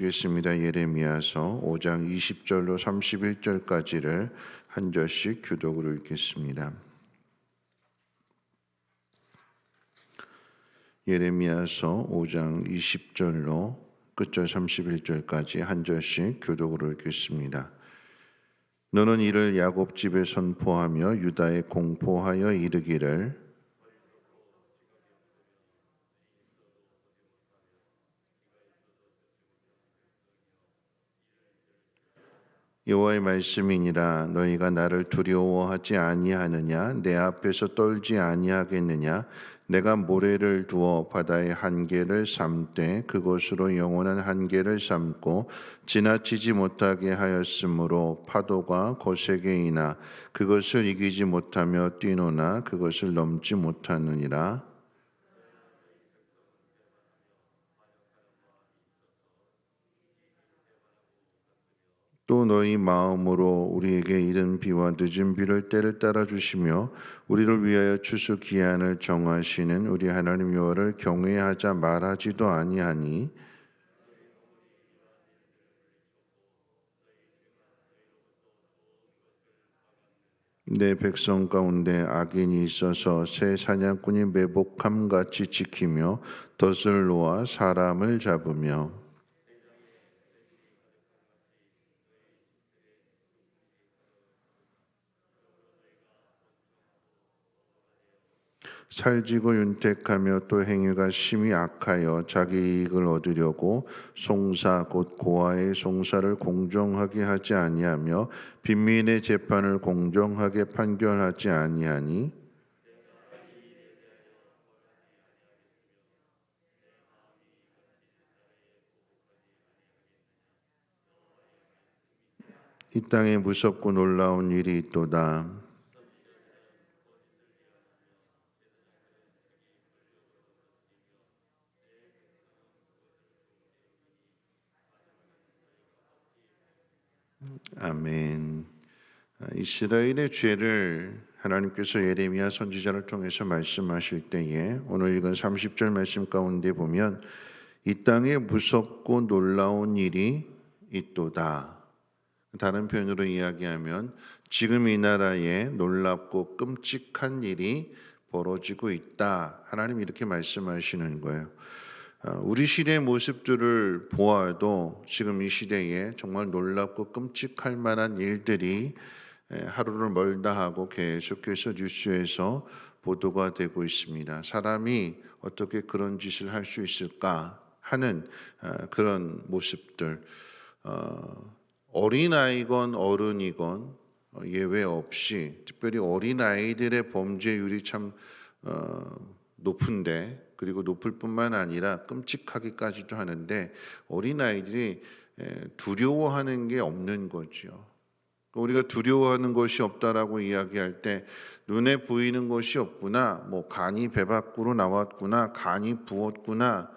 읽겠습니다. 예레미야서 5장 20절로 31절까지를 한 절씩 교독으로 읽겠습니다. 예레미야서 5장 20절로 끝절 31절까지 한 절씩 교독으로 읽겠습니다. 너는 이를 야곱 집에 선포하며 유다에 공포하여 이르기를 여호와의 말씀이니라. 너희가 나를 두려워하지 아니하느냐? 내 앞에서 떨지 아니하겠느냐? 내가 모래를 두어 바다의 한계를 삼되 그곳으로 영원한 한계를 삼고 지나치지 못하게 하였으므로 파도가 거세게 이나 그것을 이기지 못하며 뛰노나 그것을 넘지 못하느니라. 또 너희 마음으로 우리에게 이른 비와 늦은 비를 때를 따라 주시며 우리를 위하여 추수 기한을 정하시는 우리 하나님 여호와를 경외하자 말하지도 아니하니 내 백성 가운데 악인이 있어서 새 사냥꾼이 매복함 같이 지키며 덫을 놓아 사람을 잡으며 살지고 윤택하며 또 행위가 심히 악하여 자기 이익을 얻으려고 송사 곧 고아의 송사를 공정하게 하지 아니하며 빈민의 재판을 공정하게 판결하지 아니하니 이 땅에 무섭고 놀라운 일이 있도다. 아멘. 이스라엘의 죄를 하나님께서 예레미야 선지자를 통해서 말씀하실 때에 오늘 읽은 30절 말씀 가운데 보면 이 땅에 무섭고 놀라운 일이 있도다. 다른 표현으로 이야기하면 지금 이 나라에 놀랍고 끔찍한 일이 벌어지고 있다. 하나님 이렇게 말씀하시는 거예요. 우리 시대의 모습들을 보아도 지금 이 시대에 정말 놀랍고 끔찍할 만한 일들이 하루를 멀다 하고 계속해서 뉴스에서 보도가 되고 있습니다. 사람이 어떻게 그런 짓을 할 수 있을까 하는 그런 모습들. 어린아이건 어른이건 예외 없이 특별히 어린아이들의 범죄율이 참 높은데 그리고 높을 뿐만 아니라 끔찍하기까지도 하는데 어린아이들이 두려워하는 게 없는 거죠. 우리가 두려워하는 것이 없다라고 이야기할 때 눈에 보이는 것이 없구나, 뭐 간이 배 밖으로 나왔구나, 간이 부었구나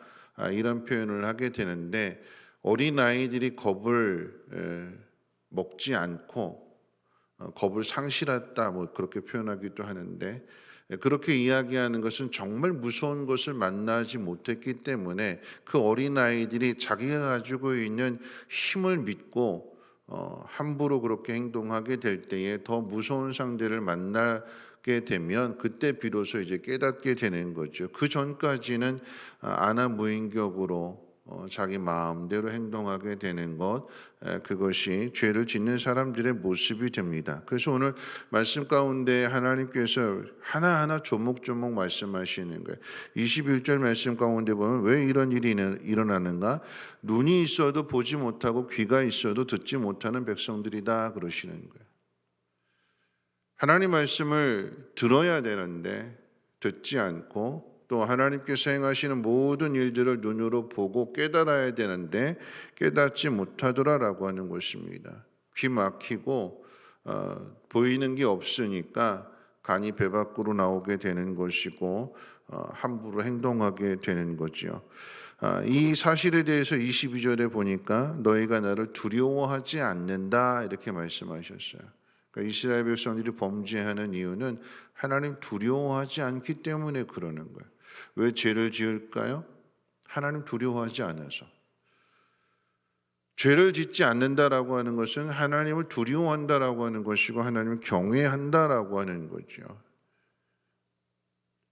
이런 표현을 하게 되는데 어린 아이들이 겁을 먹지 않고 겁을 상실했다 뭐 그렇게 표현하기도 하는데 그렇게 이야기하는 것은 정말 무서운 것을 만나지 못했기 때문에 그 어린 아이들이 자기가 가지고 있는 힘을 믿고 함부로 그렇게 행동하게 될 때에 더 무서운 상대를 만나게 되면 그때 비로소 이제 깨닫게 되는 거죠. 그 전까지는 안하무인격으로 자기 마음대로 행동하게 되는 것, 그것이 죄를 짓는 사람들의 모습이 됩니다. 그래서 오늘 말씀 가운데 하나님께서 하나하나 조목조목 말씀하시는 거예요. 21절 말씀 가운데 보면 왜 이런 일이 일어나는가? 눈이 있어도 보지 못하고 귀가 있어도 듣지 못하는 백성들이다 그러시는 거예요. 하나님 말씀을 들어야 되는데 듣지 않고 또 하나님께서 행하시는 모든 일들을 눈으로 보고 깨달아야 되는데 깨닫지 못하더라라고 하는 것입니다. 귀 막히고 보이는 게 없으니까 간이 배 밖으로 나오게 되는 것이고 함부로 행동하게 되는 거지요. 이 사실에 대해서 22절에 보니까 너희가 나를 두려워하지 않는다 이렇게 말씀하셨어요. 그러니까 이스라엘 백성들이 범죄하는 이유는 하나님 두려워하지 않기 때문에 그러는 거예요. 왜 죄를 지을까요? 하나님 두려워하지 않아서. 죄를 짓지 않는다라고 하는 것은 하나님을 두려워한다라고 하는 것이고 하나님을 경외한다라고 하는 거죠.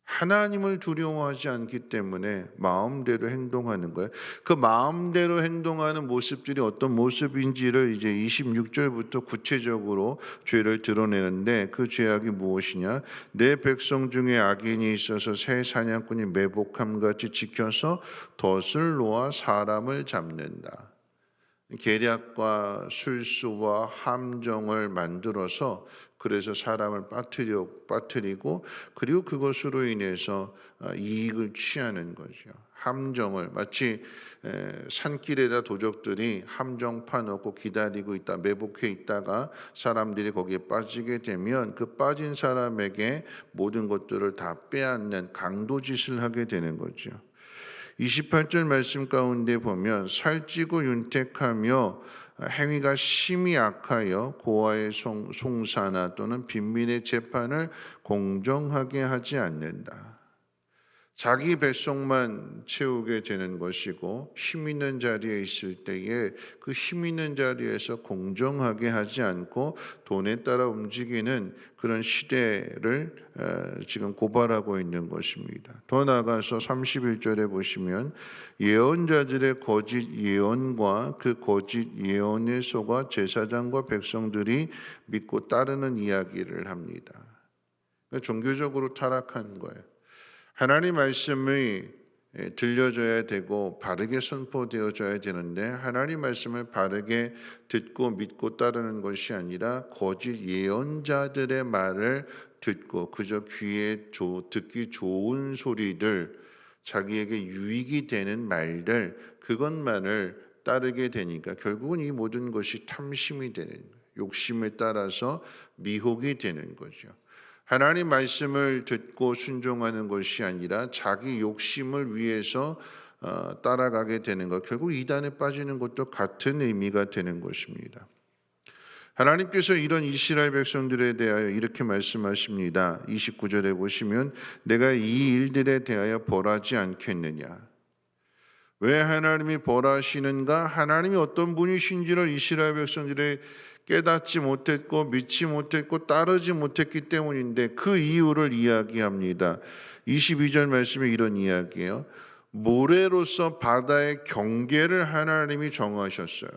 하나님을 두려워하지 않기 때문에 마음대로 행동하는 거예요. 그 마음대로 행동하는 모습들이 어떤 모습인지를 이제 26절부터 구체적으로 죄를 드러내는데, 그 죄악이 무엇이냐? 내 백성 중에 악인이 있어서 새 사냥꾼이 매복함같이 지켜서 덫을 놓아 사람을 잡는다. 계략과 술수와 함정을 만들어서 그래서 사람을 빠뜨리고 그리고 그것으로 인해서 이익을 취하는 거죠. 함정을 마치 산길에다 도적들이 함정 파놓고 기다리고 있다, 매복해 있다가 사람들이 거기에 빠지게 되면 그 빠진 사람에게 모든 것들을 다 빼앗는 강도짓을 하게 되는 거죠. 28절 말씀 가운데 보면 살찌고 윤택하며 행위가 심히 악하여 고아의 송사나 또는 빈민의 재판을 공정하게 하지 않는다. 자기 뱃속만 채우게 되는 것이고 힘 있는 자리에 있을 때에 그 힘 있는 자리에서 공정하게 하지 않고 돈에 따라 움직이는 그런 시대를 지금 고발하고 있는 것입니다. 더 나아가서 31절에 보시면 예언자들의 거짓 예언과 그 거짓 예언에 속아 제사장과 백성들이 믿고 따르는 이야기를 합니다. 종교적으로 타락한 거예요. 하나님 말씀이 들려줘야 되고 바르게 선포되어져야 되는데 하나님 말씀을 바르게 듣고 믿고 따르는 것이 아니라 거짓 예언자들의 말을 듣고 그저 귀에 듣기 좋은 소리들, 자기에게 유익이 되는 말들, 그것만을 따르게 되니까 결국은 이 모든 것이 탐심이 되는 거예요. 욕심에 따라서 미혹이 되는 거죠. 하나님 말씀을 듣고 순종하는 것이 아니라 자기 욕심을 위해서 따라가게 되는 것, 결국 이단에 빠지는 것도 같은 의미가 되는 것입니다. 하나님께서 이런 이스라엘 백성들에 대하여 이렇게 말씀하십니다. 29절에 보시면 내가 이 일들에 대하여 벌하지 않겠느냐. 왜 하나님이 벌하시는가? 하나님이 어떤 분이신지를 이스라엘 백성들의 깨닫지 못했고 믿지 못했고 따르지 못했기 때문인데 그 이유를 이야기합니다. 22절 말씀에 이런 이야기예요. 모래로서 바다의 경계를 하나님이 정하셨어요.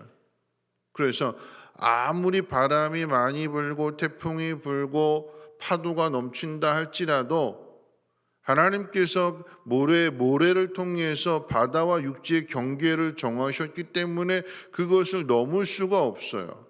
그래서 아무리 바람이 많이 불고 태풍이 불고 파도가 넘친다 할지라도 하나님께서 모래를 통해서 바다와 육지의 경계를 정하셨기 때문에 그것을 넘을 수가 없어요.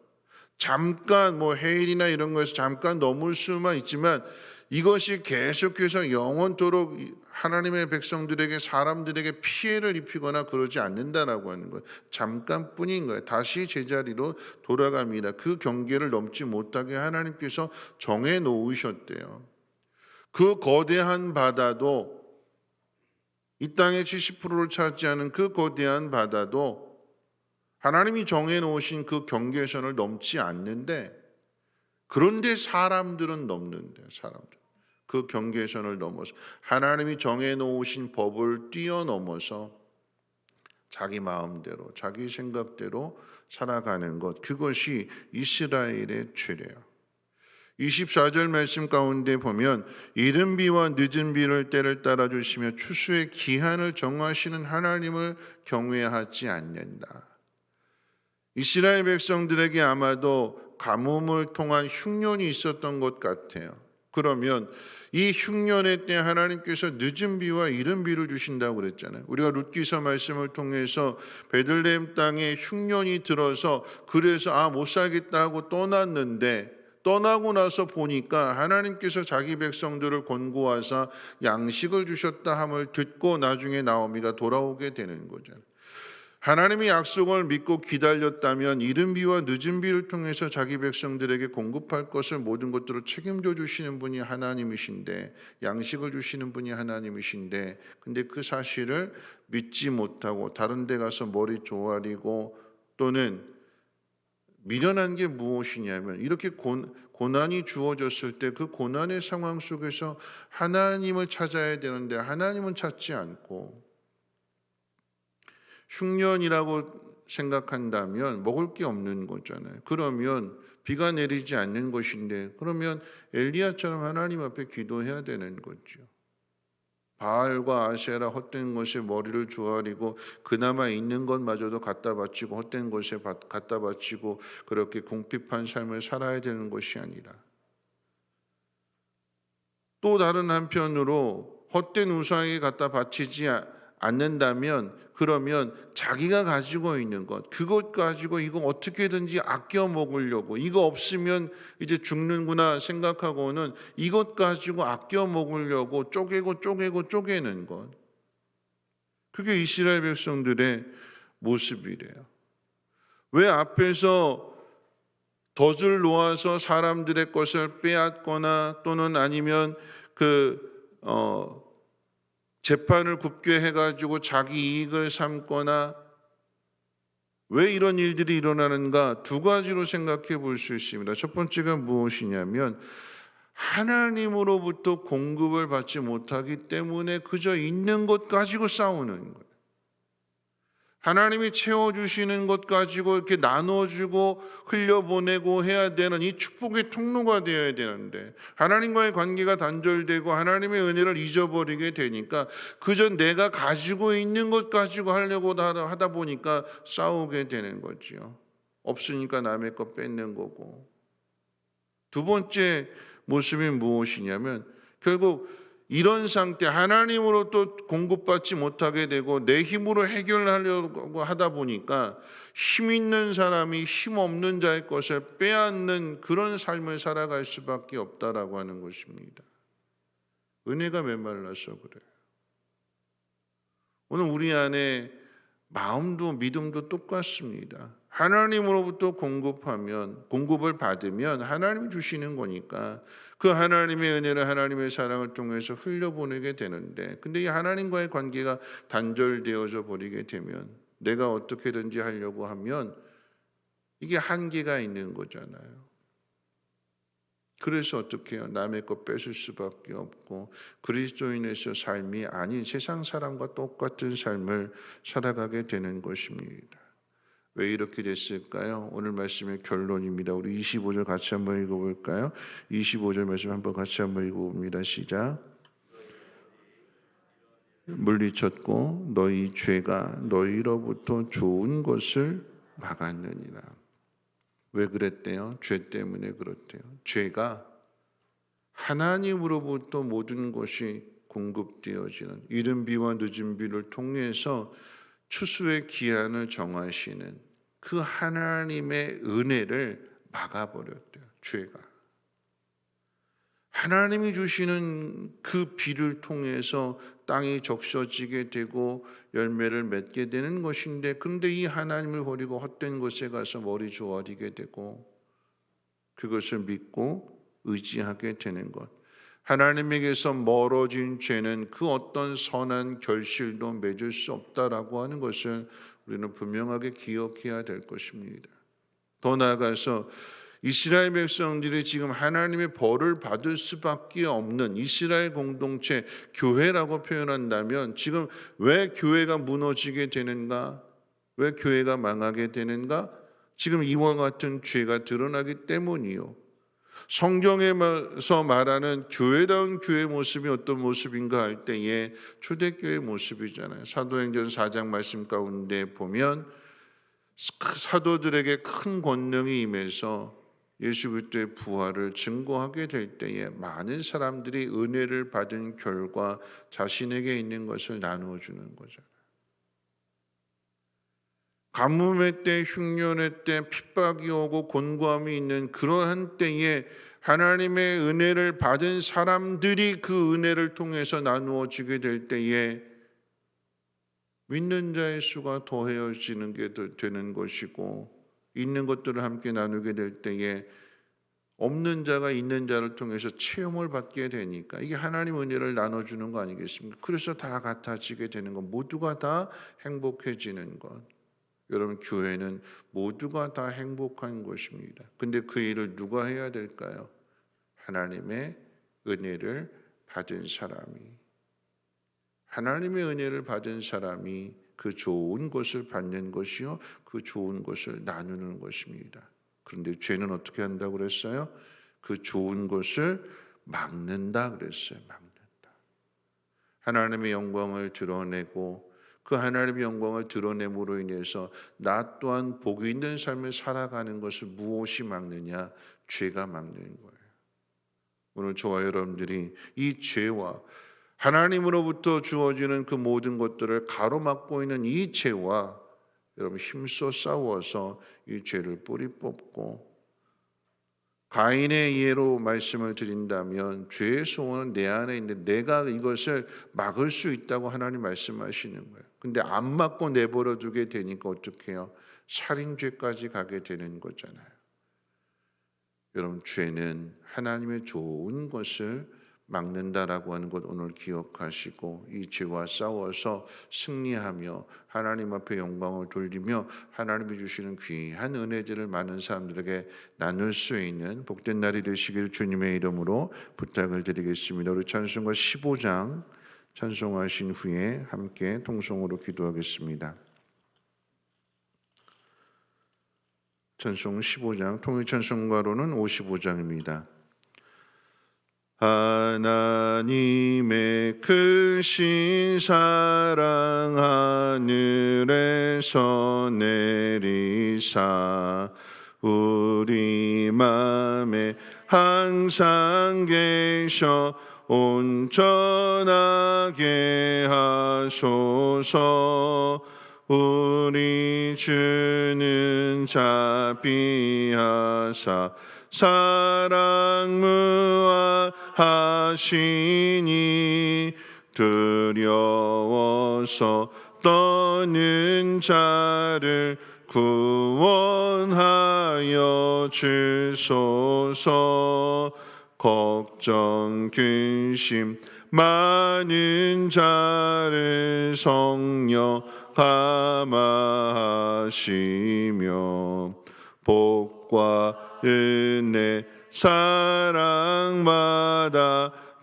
잠깐 해일이나 이런 거에서 잠깐 넘을 수만 있지만 이것이 계속해서 영원토록 하나님의 백성들에게 사람들에게 피해를 입히거나 그러지 않는다라고 하는 거예요. 잠깐뿐인 거예요. 다시 제자리로 돌아갑니다. 그 경계를 넘지 못하게 하나님께서 정해 놓으셨대요. 그 거대한 바다도, 이 땅의 70%를 차지하는 그 거대한 바다도 하나님이 정해놓으신 그 경계선을 넘지 않는데, 그런데 사람들은 넘는데, 사람들 그 경계선을 넘어서 하나님이 정해놓으신 법을 뛰어넘어서 자기 마음대로 자기 생각대로 살아가는 것, 그것이 이스라엘의 죄래요. 24절 말씀 가운데 보면 이른 비와 늦은 비를 때를 따라 주시며 추수의 기한을 정하시는 하나님을 경외하지 않는다. 이스라엘 백성들에게 아마도 가뭄을 통한 흉년이 있었던 것 같아요. 그러면 이 흉년의 때 하나님께서 늦은 비와 이른 비를 주신다고 그랬잖아요. 우리가 룻기서 말씀을 통해서 베들레헴 땅에 흉년이 들어서 그래서 못 살겠다 하고 떠나고 나서 보니까 하나님께서 자기 백성들을 권고하사 양식을 주셨다 함을 듣고 나중에 나오미가 돌아오게 되는 거죠. 하나님의 약속을 믿고 기다렸다면 이른 비와 늦은 비를 통해서 자기 백성들에게 공급할 것을 모든 것들을 책임져 주시는 분이 하나님이신데, 양식을 주시는 분이 하나님이신데, 근데 그 사실을 믿지 못하고 다른 데 가서 머리 조아리고 또는 미련한 게 무엇이냐면, 이렇게 고난이 주어졌을 때 그 고난의 상황 속에서 하나님을 찾아야 되는데 하나님은 찾지 않고 흉년이라고 생각한다면 먹을 게 없는 거잖아요. 그러면 비가 내리지 않는 것인데 그러면 엘리야처럼 하나님 앞에 기도해야 되는 거죠. 바알과 아세라 헛된 것에 머리를 조아리고 그나마 있는 것마저도 갖다 바치고 헛된 것에 갖다 바치고 그렇게 궁핍한 삶을 살아야 되는 것이 아니라 또 다른 한편으로 헛된 우상에 갖다 바치지 않는다면 그러면 자기가 가지고 있는 것 그것 가지고 이거 어떻게든지 아껴 먹으려고 이거 없으면 이제 죽는구나 생각하고는 이것 가지고 아껴 먹으려고 쪼개는 것 그게 이스라엘 백성들의 모습이래요. 왜 앞에서 덫을 놓아서 사람들의 것을 빼앗거나 또는 아니면 재판을 굽게 해가지고 자기 이익을 삼거나 왜 이런 일들이 일어나는가 두 가지로 생각해 볼 수 있습니다. 첫 번째가 무엇이냐면 하나님으로부터 공급을 받지 못하기 때문에 그저 있는 것 가지고 싸우는 거예요. 하나님이 채워주시는 것 가지고 이렇게 나눠주고 흘려보내고 해야 되는 이 축복의 통로가 되어야 되는데 하나님과의 관계가 단절되고 하나님의 은혜를 잊어버리게 되니까 그저 내가 가지고 있는 것 가지고 하려고 하다 보니까 싸우게 되는 거죠. 없으니까 남의 것 뺏는 거고. 두 번째 모습이 무엇이냐면 결국 이런 상태 하나님으로 또 공급받지 못하게 되고 내 힘으로 해결하려고 하다 보니까 힘 있는 사람이 힘 없는 자의 것을 빼앗는 그런 삶을 살아갈 수밖에 없다라고 하는 것입니다. 은혜가 메말라서 그래요. 오늘 우리 안에 마음도 믿음도 똑같습니다. 하나님으로부터 공급을 받으면 하나님 주시는 거니까 그 하나님의 은혜를 하나님의 사랑을 통해서 흘려보내게 되는데 근데 이 하나님과의 관계가 단절되어져 버리게 되면 내가 어떻게든지 하려고 하면 이게 한계가 있는 거잖아요. 그래서 어떻게 해요? 남의 것 뺏을 수밖에 없고 그리스도인에서 삶이 아닌 세상 사람과 똑같은 삶을 살아가게 되는 것입니다. 왜 이렇게 됐을까요? 오늘 말씀의 결론입니다. 우리 25절 같이 한번 읽어볼까요? 25절 말씀 한번 같이 한번 읽어봅니다. 시작. 물리쳤고 너희 죄가 너희로부터 좋은 것을 막았느니라. 왜 그랬대요? 죄 때문에 그렇대요. 죄가 하나님으로부터 모든 것이 공급되어지는 이른 비와 늦은 비를 통해서 추수의 기한을 정하시는 그 하나님의 은혜를 막아버렸대요. 죄가. 하나님이 주시는 그 비를 통해서 땅이 적셔지게 되고 열매를 맺게 되는 것인데 그런데 이 하나님을 버리고 헛된 곳에 가서 머리 조아리게 되고 그것을 믿고 의지하게 되는 것. 하나님에게서 멀어진 죄는 그 어떤 선한 결실도 맺을 수 없다라고 하는 것을 우리는 분명하게 기억해야 될 것입니다. 더 나아가서 이스라엘 백성들이 지금 하나님의 벌을 받을 수밖에 없는 이스라엘 공동체 교회라고 표현한다면 지금 왜 교회가 무너지게 되는가? 왜 교회가 망하게 되는가? 지금 이와 같은 죄가 드러나기 때문이요. 성경에서 말하는 교회다운 교회 모습이 어떤 모습인가 할 때에 초대교회 모습이잖아요. 사도행전 4장 말씀 가운데 보면 사도들에게 큰 권능이 임해서 예수 그리스도의 부활을 증거하게 될 때에 많은 사람들이 은혜를 받은 결과 자신에게 있는 것을 나누어 주는 거죠. 가뭄의 때, 흉년의 때, 핍박이 오고 곤고함이 있는 그러한 때에 하나님의 은혜를 받은 사람들이 그 은혜를 통해서 나누어지게 될 때에 믿는 자의 수가 더해지는 게 되는 것이고 있는 것들을 함께 나누게 될 때에 없는 자가 있는 자를 통해서 체험을 받게 되니까 이게 하나님 은혜를 나눠주는 거 아니겠습니까? 그래서 다 같아지게 되는 것, 모두가 다 행복해지는 것. 여러분 교회는 모두가 다 행복한 것입니다. 근데 그 일을 누가 해야 될까요? 하나님의 은혜를 받은 사람이 하나님의 은혜를 받은 사람이 그 좋은 것을 받는 것이요, 그 좋은 것을 나누는 것입니다. 그런데 죄는 어떻게 한다고 그랬어요? 그 좋은 것을 막는다 그랬어요. 막는다. 하나님의 영광을 드러내고 그 하나님의 영광을 드러냄으로 인해서 나 또한 복이 있는 삶을 살아가는 것을 무엇이 막느냐? 죄가 막는 거예요. 오늘 저와 여러분들이 이 죄와 하나님으로부터 주어지는 그 모든 것들을 가로막고 있는 이 죄와 여러분 힘써 싸워서 이 죄를 뿌리 뽑고, 가인의 예로 말씀을 드린다면 죄의 소원은 내 안에 있는데 내가 이것을 막을 수 있다고 하나님 말씀하시는 거예요. 근데 안 막고 내버려 두게 되니까 어떻게 해요? 살인죄까지 가게 되는 거잖아요. 여러분, 죄는 하나님의 좋은 것을 막는다라고 하는 것 오늘 기억하시고, 이 죄와 싸워서 승리하며 하나님 앞에 영광을 돌리며 하나님이 주시는 귀한 은혜들을 많은 사람들에게 나눌 수 있는 복된 날이 되시길 주님의 이름으로 부탁을 드리겠습니다. 우리 찬송가 15장 찬송하신 후에 함께 통성으로 기도하겠습니다. 찬송 15장, 통일찬송가로는 55장입니다. 하나님의 크신 사랑 하늘에서 내리사 우리 맘에 항상 계셔 온전하게 하소서. 우리 주는 자비하사 사랑 무한하시니 두려워서 떠는 자를 구원하여 주소서. 걱정 근심 많은 자를 성령 감화하시며 복과 은혜 사랑마다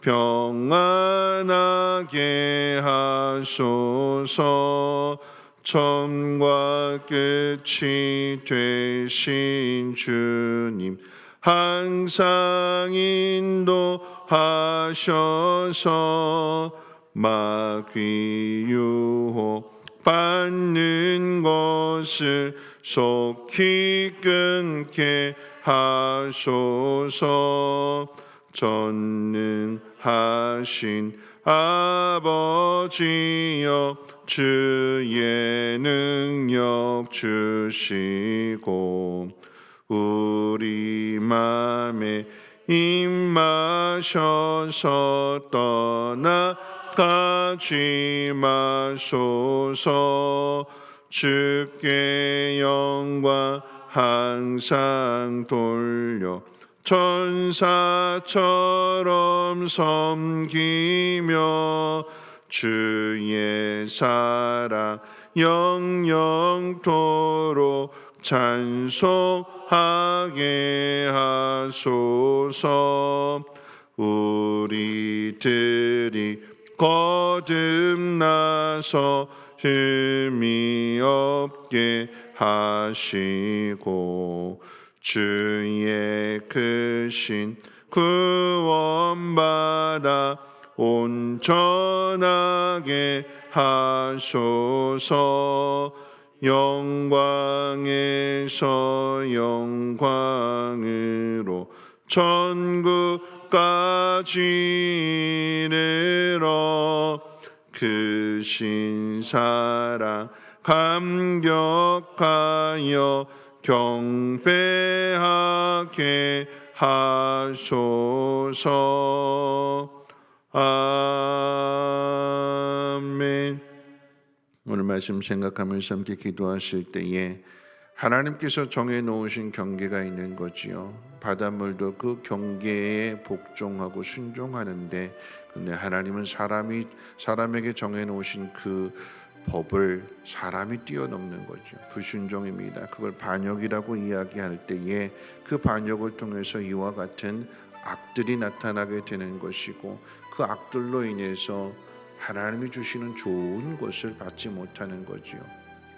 평안하게 하소서. 처음과 끝이 되신 주님 항상 인도하셔서 마귀 유혹 받는 것을 속히 끊게 하소서. 전능하신 아버지여 주의 능력 주시고 우리 맘에 임하셔서 떠나가지 마소서. 주께 영광 항상 돌려 천사처럼 섬기며 주의 사랑 영영토록 찬송하게 하소서. 우리들이 거듭나서 흠이 없게 하시고 주의 크신 구원받아 온전하게 하소서. 영광에서 영광으로 천국까지 이르러 크신 사랑 감격하여 경배하게 하소서. 아멘. 오늘 말씀 생각하면서 함께 기도하실 때에 하나님께서 정해놓으신 경계가 있는 거지요. 바닷물도 그 경계에 복종하고 순종하는데, 근데 하나님은 사람에게 정해놓으신 그 법을 사람이 뛰어넘는 거죠. 불순종입니다. 그걸 반역이라고 이야기할 때에 그 반역을 통해서 이와 같은 악들이 나타나게 되는 것이고, 그 악들로 인해서 하나님이 주시는 좋은 것을 받지 못하는 거지요.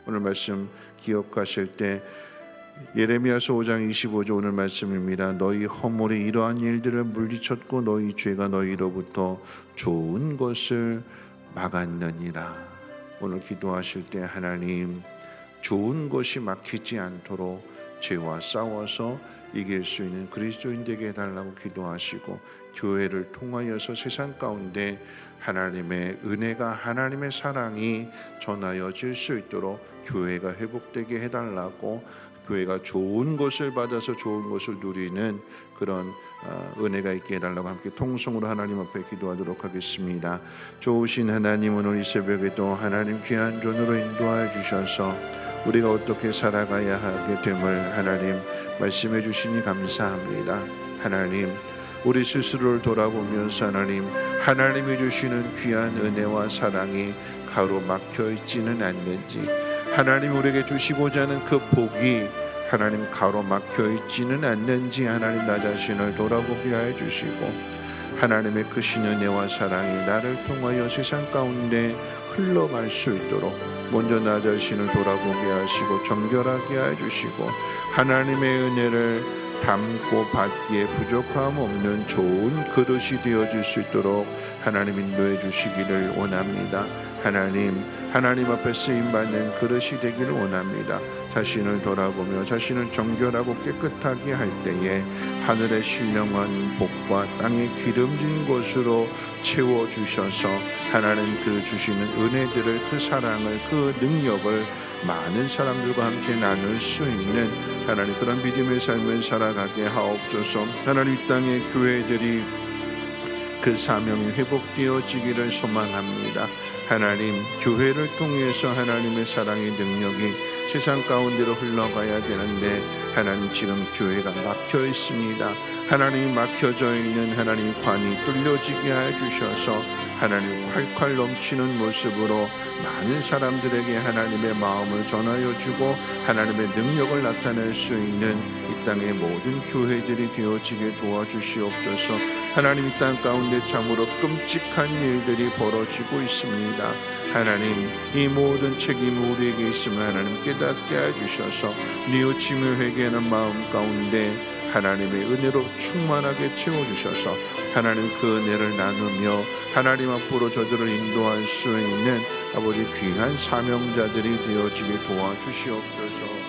오늘 말씀 기억하실 때 예레미야서 5장 25절 오늘 말씀입니다. 너희 허물이 이러한 일들을 물리쳤고 너희 죄가 너희로부터 좋은 것을 막았느니라. 오늘 기도하실 때 하나님 좋은 것이 막히지 않도록 죄와 싸워서 이길 수 있는 그리스도인 되게 해달라고 기도하시고 교회를 통하여서 세상 가운데 하나님의 은혜가 하나님의 사랑이 전하여질 수 있도록 교회가 회복되게 해달라고 교회가 좋은 것을 받아서 좋은 것을 누리는 그런 은혜가 있게 해달라고 함께 통성으로 하나님 앞에 기도하도록 하겠습니다. 좋으신 하나님 오늘 이 새벽에도 하나님 귀한 존으로 인도하여 주셔서 우리가 어떻게 살아가야 하게 됨을 하나님 말씀해 주시니 감사합니다. 하나님 우리 스스로를 돌아보면서 하나님이 주시는 귀한 은혜와 사랑이 가로막혀 있지는 않는지 하나님 우리에게 주시고자 하는 그 복이 하나님 가로막혀 있지는 않는지 하나님 나 자신을 돌아보게 하여 주시고 하나님의 크신 은혜와 사랑이 나를 통하여 세상 가운데 흘러갈 수 있도록 먼저 나 자신을 돌아보게 하시고 정결하게 하여 주시고 하나님의 은혜를 담고 받기에 부족함 없는 좋은 그릇이 되어질 수 있도록 하나님 인도해 주시기를 원합니다. 하나님 앞에 쓰임받는 그릇이 되기를 원합니다. 자신을 돌아보며 자신을 정결하고 깨끗하게 할 때에 하늘의 신령한 복과 땅의 기름진 것으로 채워주셔서 하나님 그 주시는 은혜들을 그 사랑을 그 능력을 많은 사람들과 함께 나눌 수 있는 하나님 그런 믿음의 삶을 살아가게 하옵소서. 하나님 이 땅의 교회들이 그 사명이 회복되어지기를 소망합니다. 하나님 교회를 통해서 하나님의 사랑의 능력이 세상 가운데로 흘러가야 되는데 하나님 지금 교회가 막혀 있습니다. 하나님이 막혀져 있는 하나님 관이 뚫려지게 하여 주셔서 하나님 콸콸 넘치는 모습으로 많은 사람들에게 하나님의 마음을 전하여 주고 하나님의 능력을 나타낼 수 있는 이 땅의 모든 교회들이 되어지게 도와주시옵소서. 하나님 이 땅 가운데 참으로 끔찍한 일들이 벌어지고 있습니다. 하나님 이 모든 책임이 우리에게 있음을 하나님 깨닫게 해주셔서 뉘우침을 회개하는 마음 가운데 하나님의 은혜로 충만하게 채워주셔서 하나님 그 은혜를 나누며 하나님 앞으로 저들을 인도할 수 있는 아버지 귀한 사명자들이 되어지게 도와주시옵소서.